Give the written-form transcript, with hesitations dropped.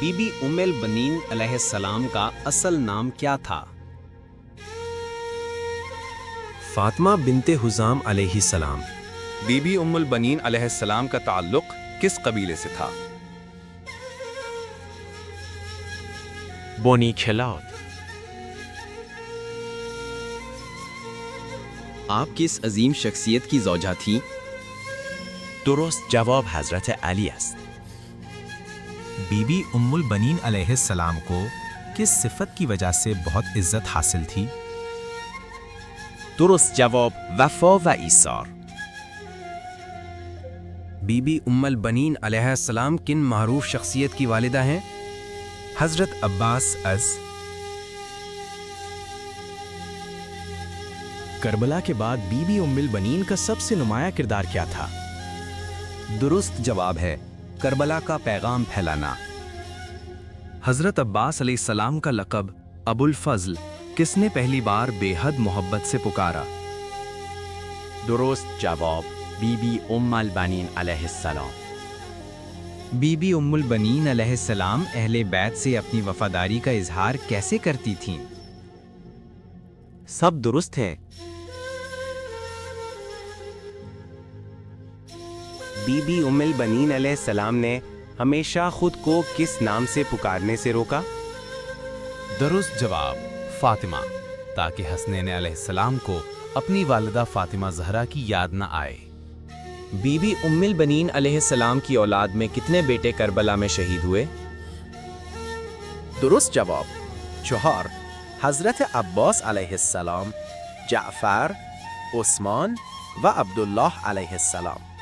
Be be ام البنین علیہ السلام کا اصل نام کیا تھا؟ فاطمہ بنت حزام علیہ السلام۔ بی بی ام البنین علیہ السلام کا تعلق کس قبیلے سے تھا؟ بنی کھلاد۔ آپ کس عظیم شخصیت کی زوجہ تھی؟ درست جواب حضرت علی است۔ بی بی ام البنین علیہ السلام کو کس صفت کی وجہ سے بہت عزت حاصل تھی؟ درست جواب وفا و ایثار۔ بی بی ام البنین علیہ السلام کن معروف شخصیت کی والدہ ہیں؟ حضرت عباس از۔ کربلا کے بعد بی بی ام البنین کا سب سے نمایاں کردار کیا تھا؟ درست جواب ہے کربلا کا پیغام پھیلانا۔ حضرت عباس علیہ السلام کا لقب ابو الفضل کس نے پہلی بار بے حد محبت سے پکارا؟ درست جواب بی بی ام البنین علیہ السلام۔ بی بی ام البنین علیہ السلام اہل بیت سے اپنی وفاداری کا اظہار کیسے کرتی تھیں؟ سب درست ہے۔ بی بی ام البنین علیہ السلام نے ہمیشہ خود کو کس نام سے پکارنے سے روکا؟ درست جواب فاطمہ، تاکہ حسنین علیہ السلام کو اپنی والدہ فاطمہ زہرا کی یاد نہ آئے۔ بی بی ام البنین علیہ السلام کی اولاد میں کتنے بیٹے کربلا میں شہید ہوئے؟ درست جواب 4۔ حضرت عباس علیہ السلام، جعفر، عثمان و عبداللہ علیہ السلام۔